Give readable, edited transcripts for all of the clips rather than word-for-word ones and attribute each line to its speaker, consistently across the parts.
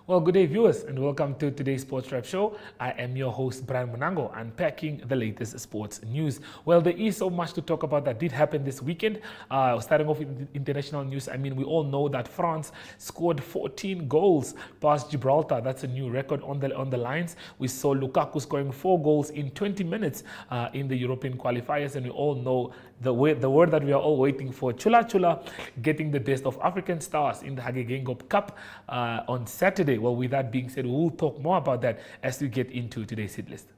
Speaker 1: Well, good day, viewers, and welcome to today's Sports Wrap Show. I am your host, Brian Munango, unpacking the latest sports news. Well, there is so much to talk about that did happen this weekend. Starting off with international news, we all know that France scored 14 goals past Gibraltar. That's a new record on the lines. We saw Lukaku scoring 4 goals in 20 minutes in the European qualifiers, and we all know the word that we are all waiting for, Chula Chula getting the best of African stars in the Hage Geingob Cup on Saturday. Well, with that being said, we'll talk more about that as we get into today's hit list.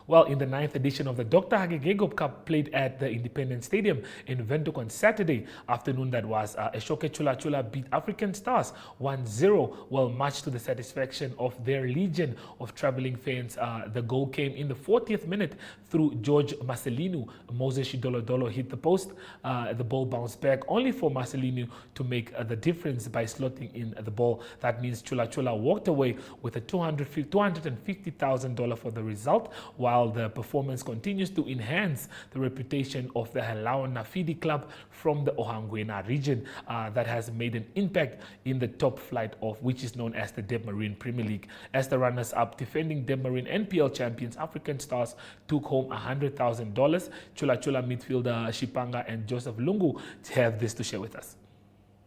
Speaker 1: Well, in the 9th edition of the Dr. Hage Geingob Cup played at the Independence Stadium in Windhoek on Saturday afternoon, that was Hage Chula Chula beat African Stars 1-0. Well, much to the satisfaction of their legion of traveling fans. The goal came in the 40th minute through George Marcelino. Moses Shidolodolo hit the post. The ball bounced back, only for Marcelino to make the difference by slotting in the ball. That means Chula Chula walked away with a $250,000 for the result, while the performance continues to enhance the reputation of the Halao Nafidi club from the Ohangwena region that has made an impact in the top flight of which is known as the Debmarine Premier League. As the runners-up, defending Debmarine NPL champions African Stars took home $100,000. Chula Chula midfielder Shipanga and Joseph Lungu have this to share with us.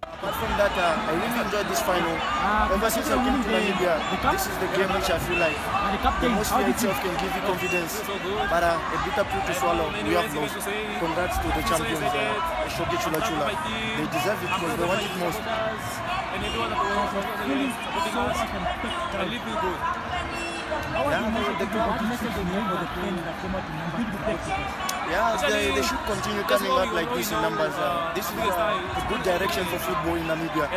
Speaker 2: Apart from that, I really enjoyed this final. Ever since I came to Namibia, this is the game which I feel like the most fear itself can give you confidence. But a bitter pill to swallow, we have lost. Congrats to the champions, Hage Chula Chula. They deserve it because they want it most. Yeah, they should continue coming out like this in numbers. This is a good direction for football in Namibia.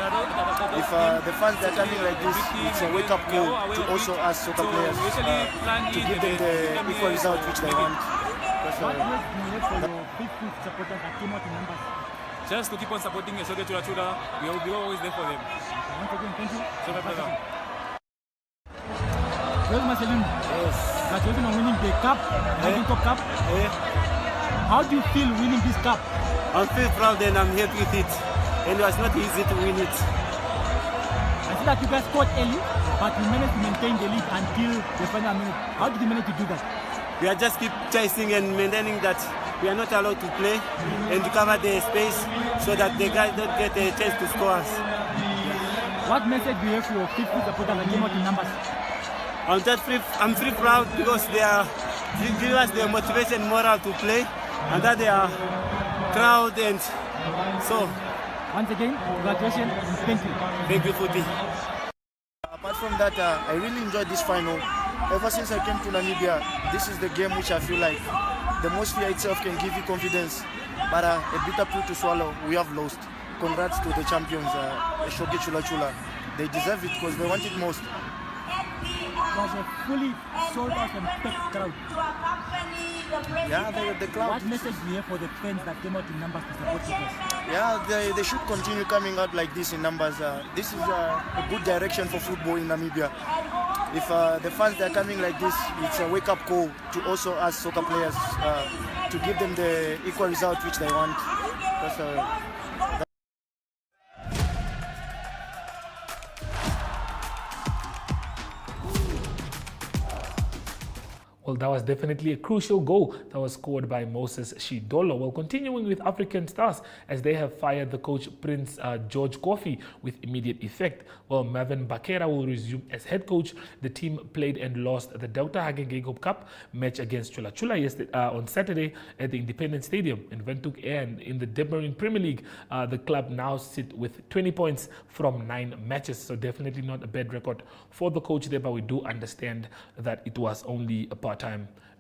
Speaker 2: If the fans are coming like this, it's a wake-up call to also ask soccer players to give them the equal result which they want.
Speaker 3: Just to keep on supporting Hage Chula Chula, we will be always there for them.
Speaker 4: Once again, thank you.
Speaker 3: So my pleasure.
Speaker 4: Well, Marcelin,
Speaker 2: Yes.
Speaker 4: congratulations on winning the cup, the Geingob Cup. How do you feel winning this cup?
Speaker 5: I feel proud and I'm happy with it. And it was not easy to win it.
Speaker 4: I see that you guys scored early, but you managed to maintain the lead until the final minute. How did you manage to do that?
Speaker 5: We are just keep chasing and maintaining that we are not allowed to play and to cover the space so that the guys don't get a chance to score us.
Speaker 4: What message do you have for your faithful supporters that came out in numbers?
Speaker 5: I'm free proud because they give us the motivation, moral to play, and that they are proud, and so.
Speaker 4: Once again, congratulations and thank you.
Speaker 5: Thank you, Futi.
Speaker 2: Apart from that, I really enjoyed this final. Ever since I came to Namibia, this is the game which I feel like the most fear itself can give you confidence. But a bitter pill to swallow, we have lost. Congrats to the champions, Hage Chula Chula. They deserve it because they want it most.
Speaker 4: It was a fully sold out and packed crowd.
Speaker 2: Yeah, the crowd.
Speaker 4: What message do you have for the fans that came out in numbers to support you guys?
Speaker 2: Yeah, they should continue coming out like this in numbers. This is a good direction for football in Namibia. If the fans are coming like this, it's a wake-up call to also ask soccer players to give them the equal result which they want.
Speaker 1: Well, that was definitely a crucial goal that was scored by Moses Shidolo. Well, continuing with African Stars, as they have fired the coach Prince George Kofi with immediate effect. Well, Marvin Bakera will resume as head coach. The team played and lost the Dr. Hage Geingob Cup match against Chula Chula on Saturday at the Independence Stadium in Windhoek, and in the Debmarine Premier League, the club now sit with 20 points from 9 matches. So definitely not a bad record for the coach there, but we do understand that it was only a part-time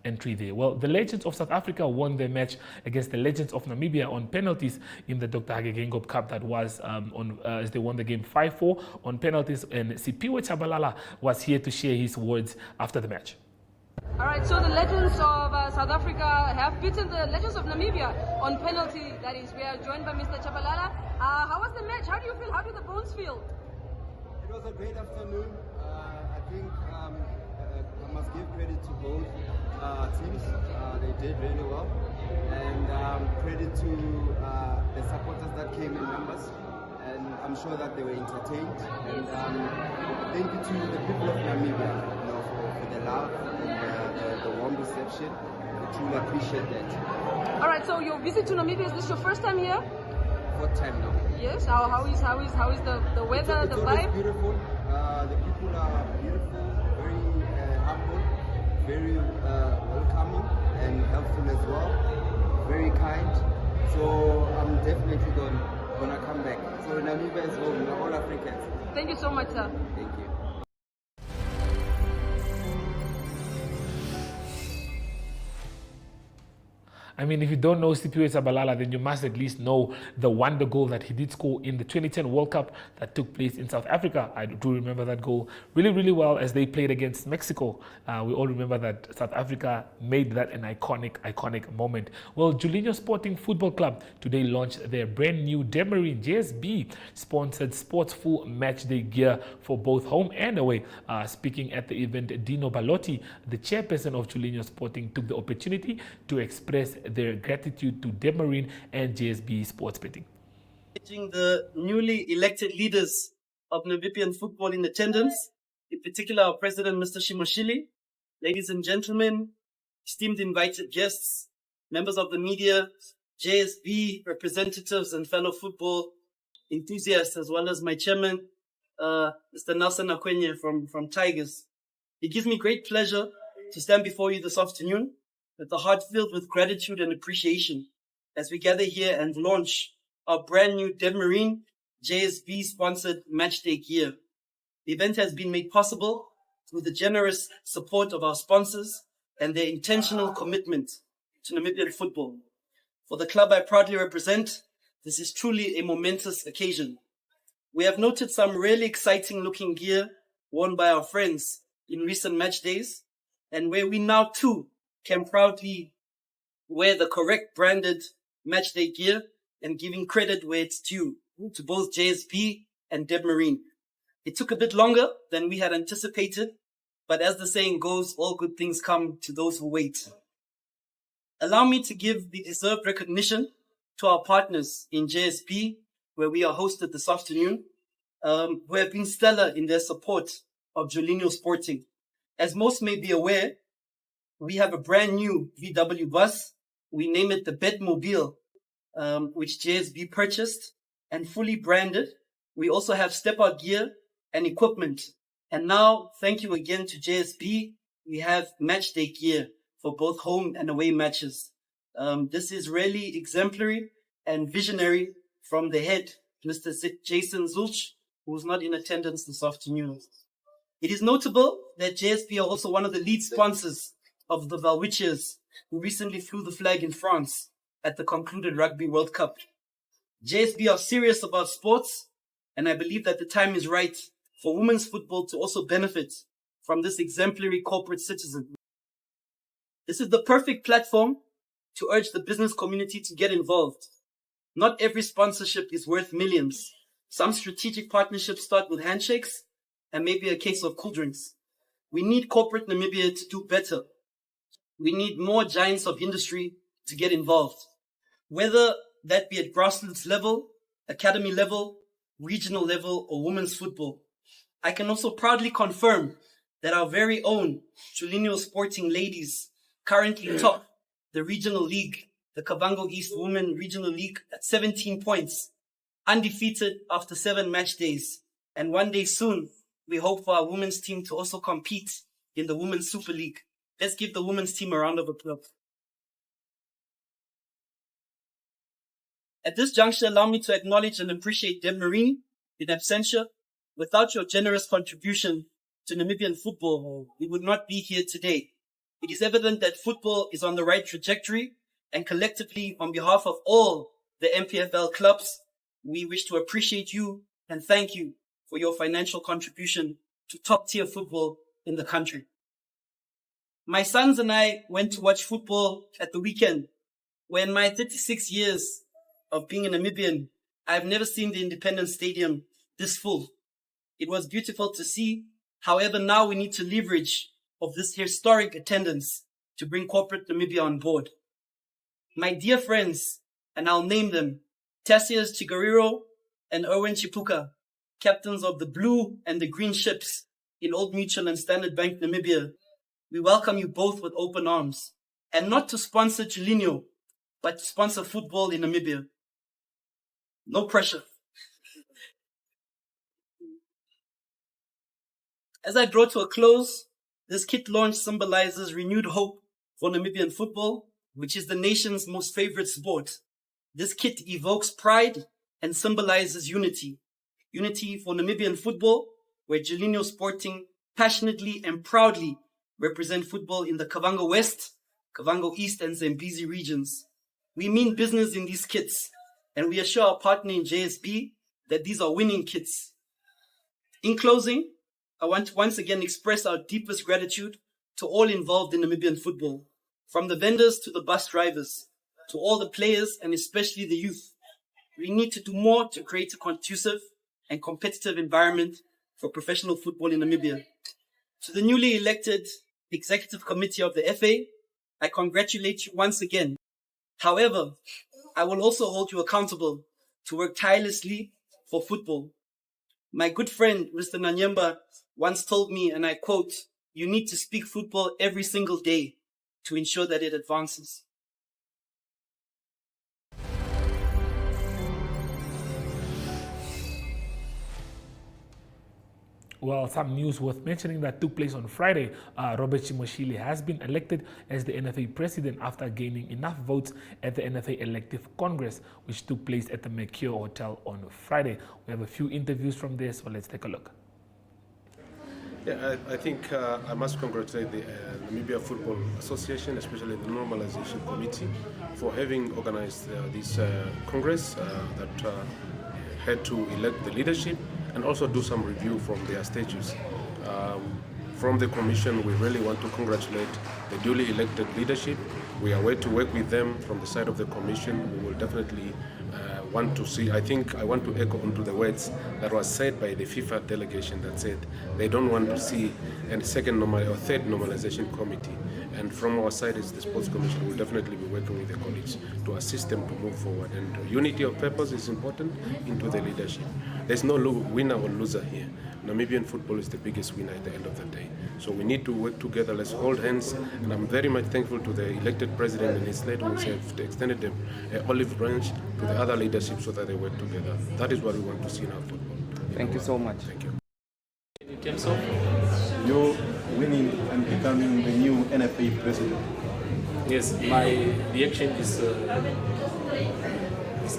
Speaker 1: entry there. Well, the Legends of South Africa won their match against the Legends of Namibia on penalties in the Dr. Hage Geingob Cup. That was as they won the game 5-4 on penalties, and Siphiwe Tshabalala was here to share his words after the match.
Speaker 6: All right, so the Legends of South Africa have beaten the Legends of Namibia on penalty. That is, we are joined by Mr. Tshabalala. How was the match? How do you feel? How do the Bones feel?
Speaker 7: It was a great afternoon. I think I must give credit to both teams. They did really well. And credit to the supporters that came in numbers. And I'm sure that they were entertained. And thank you to the people of Namibia, for the love and the warm reception. I truly appreciate that.
Speaker 6: All right, so your visit to Namibia, is this your first time here?
Speaker 7: Fourth time now.
Speaker 6: Yes. How is the weather,
Speaker 7: It's
Speaker 6: the
Speaker 7: always
Speaker 6: vibe?
Speaker 7: beautiful. The people are beautiful, very humble, very welcoming and helpful as well. Very kind. So I'm definitely gonna come back. So Namibia is home. We're all Africans.
Speaker 6: Thank you so much, sir.
Speaker 7: Thank you.
Speaker 1: I mean, if you don't know Siphiwe Tshabalala, then you must at least know the wonder goal that he did score in the 2010 World Cup that took place in South Africa. I do remember that goal really, really well as they played against Mexico. We all remember that South Africa made that an iconic moment. Well, Julinho Sporting Football Club today launched their brand new Demarine JSB sponsored sports full match day gear for both home and away. Speaking at the event, Dino Balotti, the chairperson of Julinho Sporting, took the opportunity to express their gratitude to Demarine and JSB Sports Betting.
Speaker 8: The newly elected leaders of Namibian football in attendance, in particular our president, Mr. Shimoshili, ladies and gentlemen, esteemed invited guests, members of the media, JSB representatives and fellow football enthusiasts, as well as my chairman, Mr. Nelson Akwenye from Tigers. It gives me great pleasure to stand before you this afternoon with a heart filled with gratitude and appreciation as we gather here and launch our brand new Demarine JSB sponsored matchday gear. The event has been made possible through the generous support of our sponsors and their intentional commitment to Namibian football. For the club I proudly represent, this is truly a momentous occasion. We have noted some really exciting looking gear worn by our friends in recent match days, and where we now too can proudly wear the correct branded matchday gear and giving credit where it's due to both JSB and Demarine. It took a bit longer than we had anticipated, but as the saying goes, all good things come to those who wait. Allow me to give the deserved recognition to our partners in JSB, where we are hosted this afternoon, who have been stellar in their support of Julinho Sporting. As most may be aware, we have a brand new VW bus. We name it the Bedmobile, which JSB purchased and fully branded. We also have step-out gear and equipment. And now, thank you again to JSB. We have matchday gear for both home and away matches. This is really exemplary and visionary from the head, Mr. Jason Zulch, who is not in attendance this afternoon. It is notable that JSB are also one of the lead sponsors of the Valwichiers, who recently flew the flag in France at the concluded Rugby World Cup. JSB are serious about sports, and I believe that the time is right for women's football to also benefit from this exemplary corporate citizen. This is the perfect platform to urge the business community to get involved. Not every sponsorship is worth millions. Some strategic partnerships start with handshakes and maybe a case of cool drinks. We need corporate Namibia to do better. We need more giants of industry to get involved, whether that be at grassroots level, academy level, regional level, or women's football. I can also proudly confirm that our very own Julinho Sporting ladies currently top the regional league, the Kavango East Women Regional League, at 17 points, undefeated after 7 match days. And one day soon, we hope for our women's team to also compete in the Women's Super League. Let's give the women's team a round of applause. At this juncture, allow me to acknowledge and appreciate Demarine in absentia. Without your generous contribution to Namibian football, we would not be here today. It is evident that football is on the right trajectory, and collectively, on behalf of all the MPFL clubs, we wish to appreciate you and thank you for your financial contribution to top-tier football in the country. My sons and I went to watch football at the weekend, where in my 36 years of being a Namibian, I've never seen the Independence Stadium this full. It was beautiful to see. However, now we need to leverage of this historic attendance to bring corporate Namibia on board. My dear friends, and I'll name them, Tassius Chigariro and Erwin Chipuka, captains of the blue and the green ships in Old Mutual and Standard Bank Namibia, we welcome you both with open arms. And not to sponsor Chilinho, but to sponsor football in Namibia. No pressure. As I draw to a close, this kit launch symbolizes renewed hope for Namibian football, which is the nation's most favorite sport. This kit evokes pride and symbolizes unity. Unity for Namibian football, where Chilinho Sporting passionately and proudly represent football in the Kavango West, Kavango East and Zambezi regions. We mean business in these kits, and we assure our partner in JSB that these are winning kits. In closing, I want to once again express our deepest gratitude to all involved in Namibian football, from the vendors to the bus drivers, to all the players and especially the youth. We need to do more to create a conducive and competitive environment for professional football in Namibia. To the newly elected Executive Committee of the FA, I congratulate you once again. However, I will also hold you accountable to work tirelessly for football. My good friend, Mr. Nanyemba, once told me, and I quote, "You need to speak football every single day to ensure that it advances."
Speaker 1: Well, some news worth mentioning that took place on Friday. Robert Chimoshili has been elected as the NFA president after gaining enough votes at the NFA Elective Congress, which took place at the Mercure Hotel on Friday. We have a few interviews from there, so let's take a look.
Speaker 9: Yeah, I think I must congratulate the Namibia Football Association, especially the Normalization Committee, for having organized this Congress that had to elect the leadership and also do some review from their statutes. From the Commission, we really want to congratulate the duly elected leadership. We are waiting to work with them from the side of the Commission. We will definitely want to see, I think I want to echo onto the words that was said by the FIFA delegation that said they don't want to see a second or third normalization committee. And from our side as the Sports Commission, we'll definitely be working with the colleagues to assist them to move forward. And unity of purpose is important into the leadership. There's no winner or loser here. Namibian football is the biggest winner at the end of the day. So we need to work together, let's hold hands. And I'm very much thankful to the elected president and his late who have extended an olive branch to the other leadership so that they work together. That is what we want to see in our football.
Speaker 10: Thank you so much.
Speaker 9: Thank you.
Speaker 11: In terms of
Speaker 12: you winning and becoming the new NFA president.
Speaker 11: Yes, my reaction is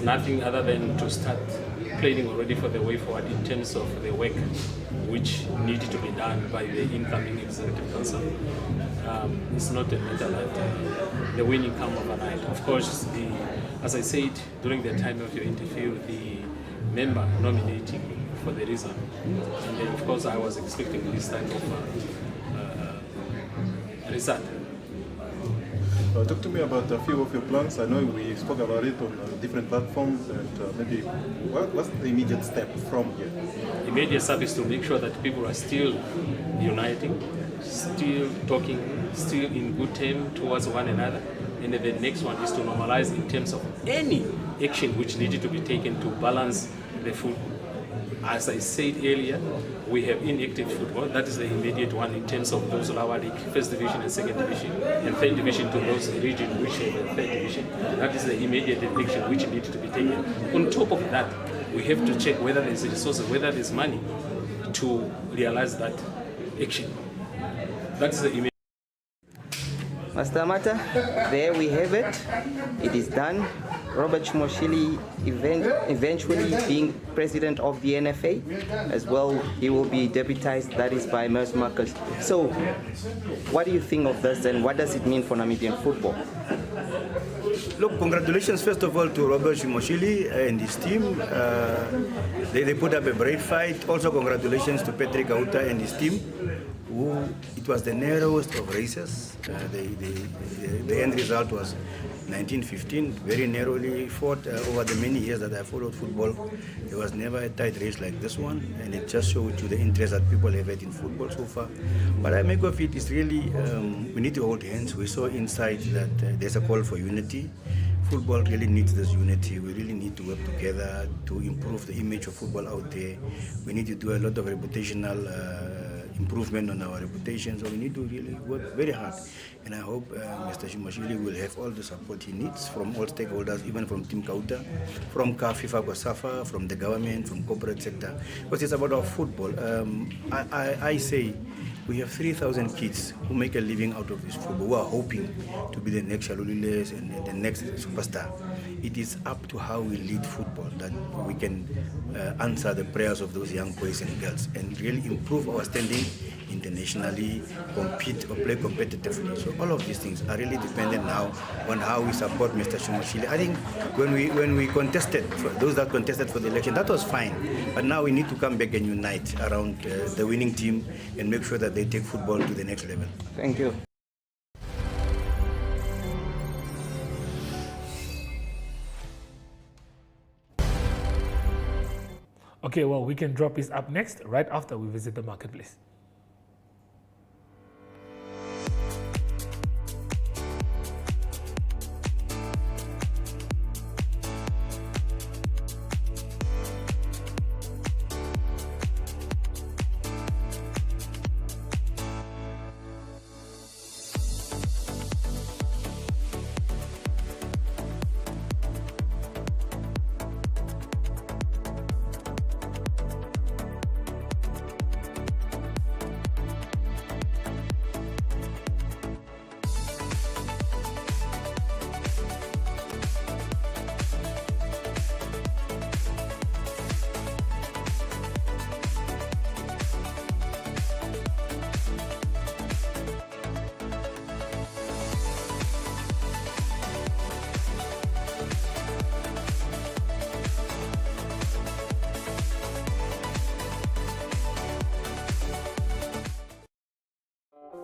Speaker 11: nothing other than to start planning already for the way forward in terms of the work which needed to be done by the incoming executive council. It's not a matter that the winning come overnight. Of course, as I said during the time of your interview, the member nominating for the reason, and then of course I was expecting this type of result.
Speaker 12: Talk to me about a few of your plans. I know we spoke about it on different platforms, and maybe what's the immediate step from here?
Speaker 11: Immediate step is to make sure that people are still uniting, still talking, still in good terms towards one another. And then the next one is to normalize in terms of any action which needed to be taken to balance the football. As I said earlier, we have inactive football. That is the immediate one in terms of those lower league, first division and second division, and third division to those regions which have a third division. That is the immediate action which needs to be taken. On top of that, we have to check whether there's resources, whether there's money to realize that action. That is the immediate.
Speaker 10: Master Mata, there we have it. It is done. Robert Chimoshili eventually being president of the NFA. As well, he will be deputized, that is by Merce Marcus. So, what do you think of this and what does it mean for Namibian football?
Speaker 13: Look, congratulations first of all to Robert Chimoshili and his team. They put up a great fight. Also congratulations to Patrick Auta and his team, it was the narrowest of races. The end result was 1915, very narrowly fought. Over the many years that I followed football, there was never a tight race like this one, and it just shows you the interest that people have had in football so far. What I make of it is really, we need to hold hands. We saw inside that there's a call for unity. Football really needs this unity. We really need to work together to improve the image of football out there. We need to do a lot of reputational improvement on our reputation, so we need to really work very hard. And I hope Mr. Tshabalala will have all the support he needs from all stakeholders, even from Team Kauta, from CAF, FIFA, COSAFA, from the government, from corporate sector. Because it's about our football. I say we have 3,000 kids who make a living out of this football, who are hoping to be the next Shaluliles and the next superstar. It is up to how we lead football that we can answer the prayers of those young boys and girls and really improve our standing internationally, compete or play competitively. So all of these things are really dependent now on how we support Mr. Tshabalala. I think when we contested, for those that contested for the election, that was fine. But now we need to come back and unite around the winning team and make sure that they take football to the next level.
Speaker 10: Thank you.
Speaker 1: Okay, well, Weekend Drop is up next, right after we visit the marketplace.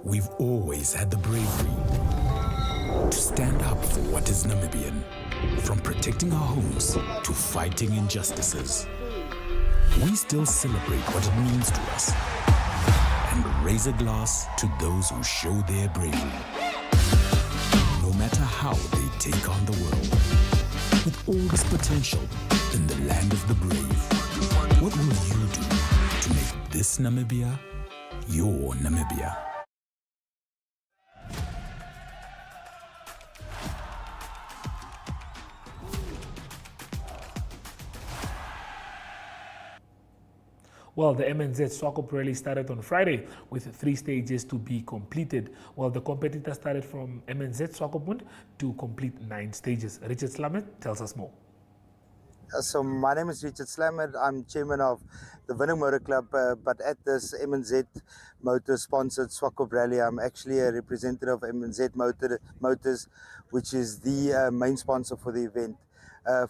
Speaker 14: We've always had the bravery to stand up for what is Namibian, from protecting our homes to fighting injustices. We still celebrate what it means to us and raise a glass to those who show their bravery. No matter how they take on the world, with all this potential in the land of the brave, what will you do to make this Namibia your Namibia?
Speaker 1: Well, the MNZ Swakop Rally started on Friday with 3 stages to be completed. Well, the competitor started from MNZ Swakopmund to complete 9 stages. Richard Slamet tells us more.
Speaker 15: So my name is Richard Slamet. I'm chairman of the Winning Motor Club, but at this MNZ Motor sponsored Swakop Rally, I'm actually a representative of MNZ Motors, which is the main sponsor for the event.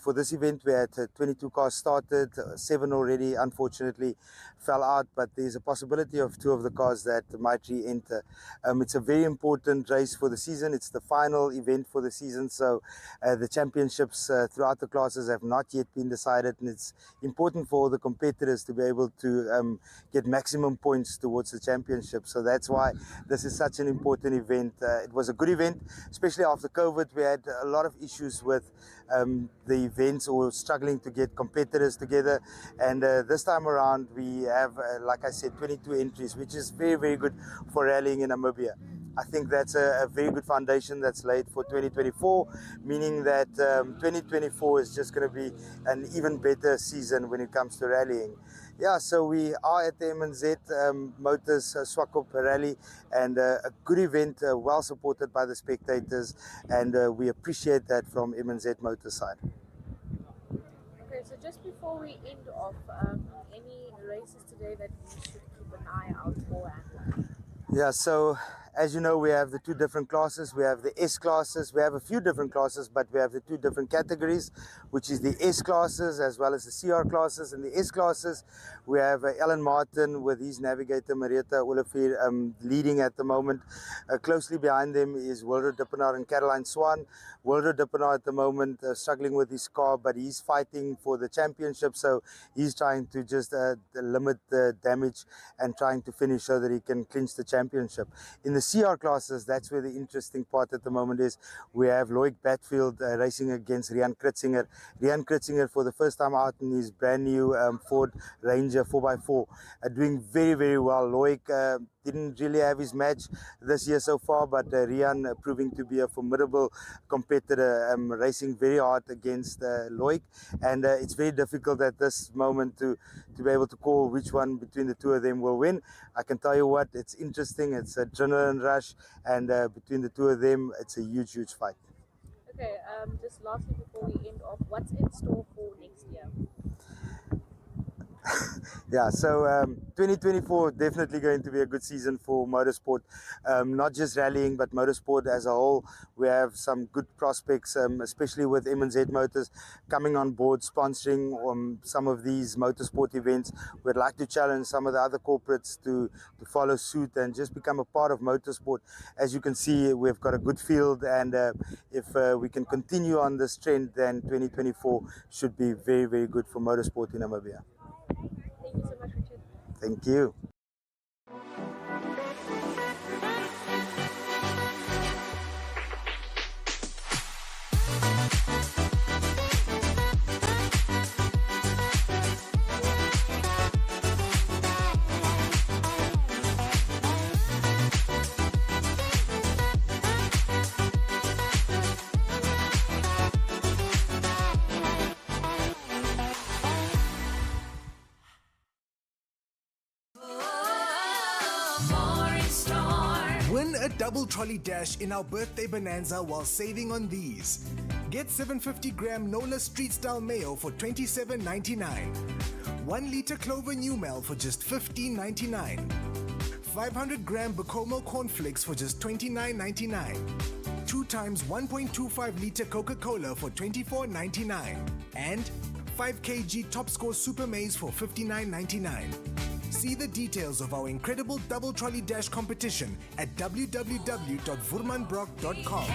Speaker 15: For this event, we had 22 cars started, 7 already unfortunately fell out, but there's a possibility of 2 of the cars that might re-enter. It's a very important race for the season. It's the final event for the season, so the championships throughout the classes have not yet been decided, and it's important for all the competitors to be able to get maximum points towards the championship. So that's why this is such an important event. It was a good event, especially after COVID. We had a lot of issues with the events or struggling to get competitors together, and this time around we have, like I said, 22 entries, which is very, very good for rallying in Namibia. I think that's a very good foundation that's laid for 2024, meaning that 2024 is just going to be an even better season when it comes to rallying. Yeah, so we are at the MNZ Motors Swakop Rally, and a good event, well supported by the spectators, and we appreciate that from MNZ Motors side.
Speaker 16: Okay, so just before we end off, any races today that we should keep an eye out for?
Speaker 15: Yeah, so As you know, we have the two different classes. We have the S classes. We have a few different classes, but we have the two different categories, which is the S classes as well as the CR classes. In the S classes, we have Ellen Martin with his navigator Marietta Olivier leading at the moment. Closely behind them is Wilder Dippenaar and Caroline Swan. Wilder Dippenaar at the moment struggling with his car, but he's fighting for the championship, so he's trying to just limit the damage and trying to finish so that he can clinch the championship. In the CR classes, that's where the interesting part at the moment is. We have Loic Batfield racing against Rian Kritzinger. Rian Kritzinger, for the first time out in his brand new Ford Ranger 4x4, doing very, very well. Loic didn't really have his match this year so far, but Rian proving to be a formidable competitor, racing very hard against Loic, and it's very difficult at this moment to be able to call which one between the two of them will win. I can tell you what, it's interesting, it's a adrenaline rush, and between the two of them, it's a huge, huge fight.
Speaker 16: Okay, just lastly before we end off, what's in store for next year?
Speaker 15: Yeah, so 2024 definitely going to be a good season for motorsport, not just rallying but motorsport as a whole. We have some good prospects, especially with M&Z Motors coming on board, sponsoring some of these motorsport events. We'd like to challenge some of the other corporates to follow suit and just become a part of motorsport. As you can see, we've got a good field, and if we can continue on this trend, then 2024 should be very, very good for motorsport in Namibia.
Speaker 16: Thank you so much, Richard.
Speaker 15: Thank you.
Speaker 17: Win a double trolley dash in our birthday bonanza while saving on these. Get 750-gram Nola Street Style Mayo for $27.99. 1 liter Clover New Mel for just $15.99. 500-gram Bacomo cornflakes for just $29.99. 2 times 1.25 liter Coca-Cola for $24.99. And 5 kg Top Score Super Maize for $59.99. See the details of our incredible double trolley dash competition at www.vurmanbrock.com.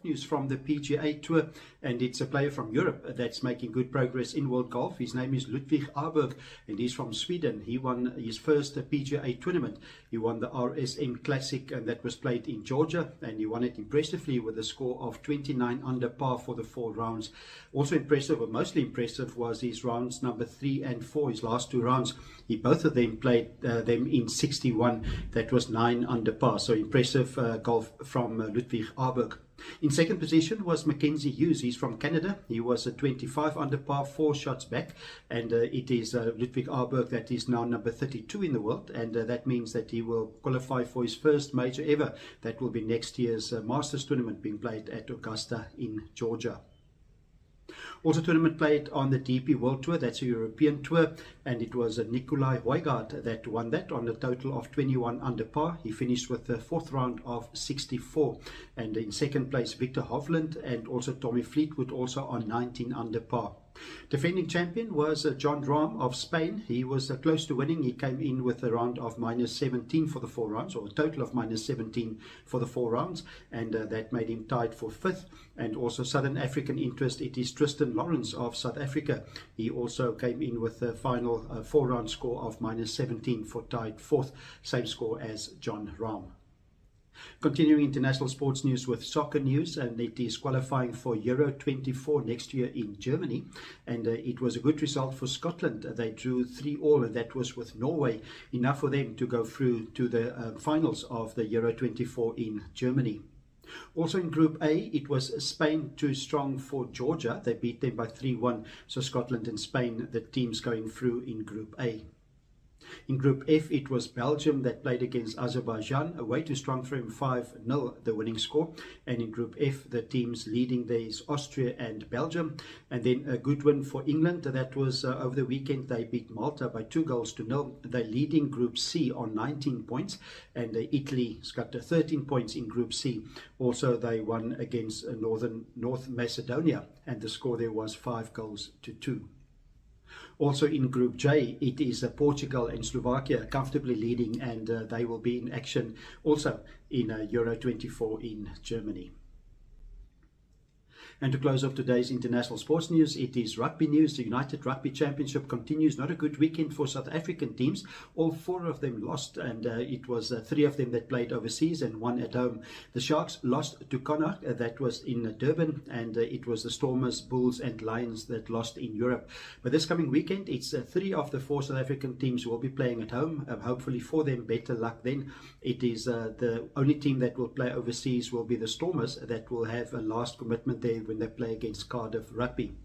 Speaker 18: News from the PGA Tour, and it's a player from Europe that's making good progress in world golf. His name is Ludwig Aberg, and he's from Sweden. He won his first PGA tournament. He won the RSM Classic, and that was played in Georgia, and he won it impressively with a score of 29 under par for the 4 rounds. Also impressive, or mostly impressive, was his rounds number 3 and 4, his last 2 rounds. He both of them played them in 61. That was 9 under par. So impressive golf from Ludwig Aberg. In second position was Mackenzie Hughes. He's from Canada. He was a 25 under par, 4 shots back, and it is Ludwig Aberg that is now number 32 in the world, and that means that he will qualify for his first major ever. That will be next year's Masters tournament being played at Augusta in Georgia. Also tournament played on the DP World Tour, that's a European tour, and it was Nikolai Højgaard that won that on a total of 21 under par. He finished with the 4th round of 64, and in second place Victor Hovland and also Tommy Fleetwood also on 19 under par. Defending champion was John Rahm of Spain. He was close to winning. He came in with a round of -17 for the 4 rounds, or a total of -17 for the 4 rounds, and that made him tied for 5th. And also Southern African interest, it is Tristan Lawrence of South Africa. He also came in with a final 4-round score of -17 for tied 4th, same score as John Rahm. Continuing international sports news with soccer news, and it is qualifying for Euro 24 next year in Germany, and it was a good result for Scotland. They drew 3-3, and that was with Norway, enough for them to go through to the finals of the Euro 24 in Germany. Also in Group A, it was Spain too strong for Georgia. They beat them by 3-1, so Scotland and Spain, the teams going through in Group A. In Group F, it was Belgium that played against Azerbaijan, away to strong from 5-0, the winning score. And in Group F, the teams leading there is Austria and Belgium. And then a good win for England. That was over the weekend. They beat Malta by 2-0. They're leading Group C on 19 points. And Italy's got 13 points in Group C. Also, they won against North Macedonia, and the score there was 5-2. Also in Group J, it is Portugal and Slovakia comfortably leading, and they will be in action also in Euro 24 in Germany. And to close off today's international sports news, it is rugby news. The United Rugby Championship continues. Not a good weekend for South African teams. All 4 of them lost, and it was 3 of them that played overseas and 1 at home. The Sharks lost to Connacht, that was in Durban, and it was the Stormers, Bulls and Lions that lost in Europe. But this coming weekend, it's 3 of the 4 South African teams who will be playing at home. Hopefully for them, better luck then. It is the only team that will play overseas will be the Stormers, that will have a last commitment there when they play against Cardiff Rugby.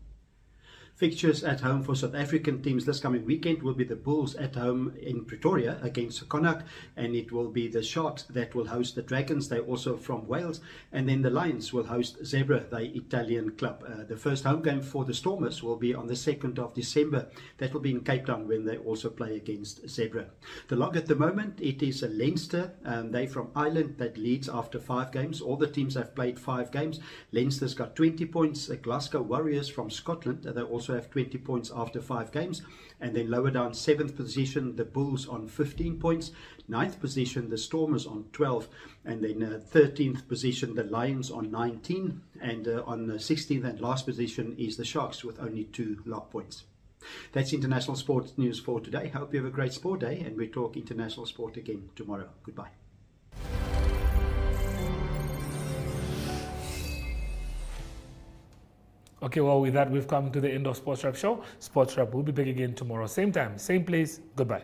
Speaker 18: Fixtures at home for South African teams this coming weekend will be the Bulls at home in Pretoria against Connacht, and it will be the Sharks that will host the Dragons. They're also from Wales, and then the Lions will host Zebra, the Italian club. The first home game for the Stormers will be on the 2nd of December. That will be in Cape Town when they also play against Zebra. The log at the moment, it is Leinster. They from Ireland that leads after 5 games. All the teams have played 5 games. Leinster's got 20 points. Glasgow Warriors from Scotland, they also have 20 points after 5 games. And then lower down, 7th position, the Bulls on 15 points. 9th position, the Stormers on 12. And then 13th position, the Lions on 19. And on the 16th and last position is the Sharks with only 2 log points. That's international sports news for today. Hope you have a great sport day, and we talk international sport again tomorrow. Goodbye.
Speaker 1: Okay, well, with that, we've come to the end of Sports Wrap Show. Sports Wrap will be back again tomorrow. Same time, same place. Goodbye.